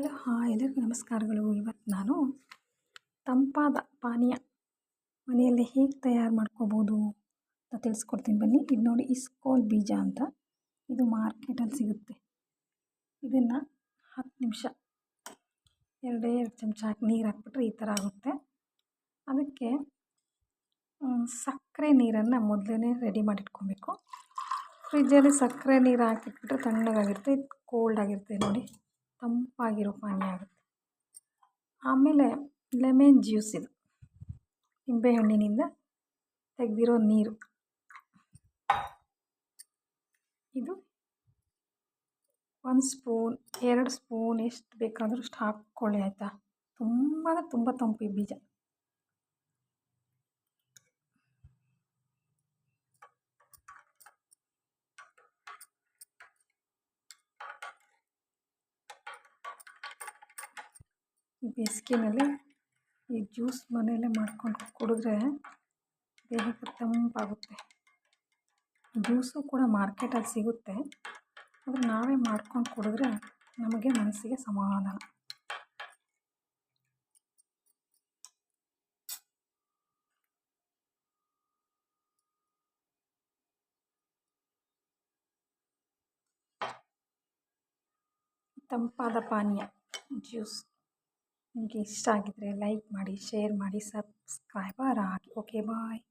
Hello hi ಎಲ್ಲರಿಗೂ ನಮಸ್ಕಾರಗಳು. ಇವತ್ತು ನಾನು ತಂಪಾದ ಪಾನೀಯ ಮನೆಯಲ್ಲೇ ಹೇಗೆ ತಯಾರು ಮಾಡ್ಕೋಬೋದು ಅಂತ ತಿಳಿಸ್ಕೊಡ್ತೀನಿ ಬನ್ನಿ. ಇದು ನೋಡಿ ಇಸ್ಕೋಲ್ ಬೀಜ ಅಂತ, ಇದು ಮಾರ್ಕೆಟಲ್ಲಿ ಸಿಗುತ್ತೆ. ಇದನ್ನು 10 ನಿಮಿಷ 2 ಚಮಚ ಹಾಕಿ ನೀರು ಹಾಕ್ಬಿಟ್ರೆ ಈ ಥರ ಆಗುತ್ತೆ. ಅದಕ್ಕೆ ಸಕ್ಕರೆ ನೀರನ್ನು ಮೊದಲೇ ರೆಡಿ ಮಾಡಿಟ್ಕೊಬೇಕು. ಫ್ರಿಜ್ಜಲ್ಲಿ ಸಕ್ಕರೆ ನೀರು ಹಾಕಿಟ್ಬಿಟ್ರೆ ತಣ್ಣಗಾಗಿರುತ್ತೆ, ಇದು ಕೋಲ್ಡ್ ಆಗಿರುತ್ತೆ ನೋಡಿ, ತಂಪಾಗಿರೋ ಪಾನೀಯ ಆಗುತ್ತೆ. ಆಮೇಲೆ ಲೆಮನ್ ಜ್ಯೂಸ್, ಇದು ನಿಂಬೆಹಣ್ಣಿನಿಂದ ತೆಗೆದಿರೋ ನೀರು, ಇದು 1 ಸ್ಪೂನ್ 2 ಸ್ಪೂನ್ ಎಷ್ಟು ಬೇಕಾದರೂ ಅಷ್ಟು ಹಾಕ್ಕೊಳ್ಳಿ ಆಯಿತಾ. ತುಂಬ ತಂಪು ಈ ಬೀಜ. ಈ ಬೇಸಿಗೆನಲ್ಲಿ ಈ ಜ್ಯೂಸ್ ಮನೆಯಲ್ಲೇ ಮಾಡ್ಕೊಂಡು ಕುಡಿದ್ರೆ ದೇಹಕ್ಕೆ ತಂಪಾಗುತ್ತೆ. ಜ್ಯೂಸು ಕೂಡ ಮಾರ್ಕೆಟಲ್ಲಿ ಸಿಗುತ್ತೆ, ಆದರೆ ನಾವೇ ಮಾಡ್ಕೊಂಡು ಕುಡಿದ್ರೆ ನಮಗೆ ಮನಸ್ಸಿಗೆ ಸಮಾಧಾನ. ತಂಪಾದ ಪಾನೀಯ ಜ್ಯೂಸ್ ನಿಮಗೆ ಇಷ್ಟ ಆಗಿದ್ದರೆ ಲೈಕ್ ಮಾಡಿ, ಶೇರ್ ಮಾಡಿ, ಸಬ್ಸ್ಕ್ರೈಬರ್ ಆಗಿ. ಓಕೆ ಬಾಯ್.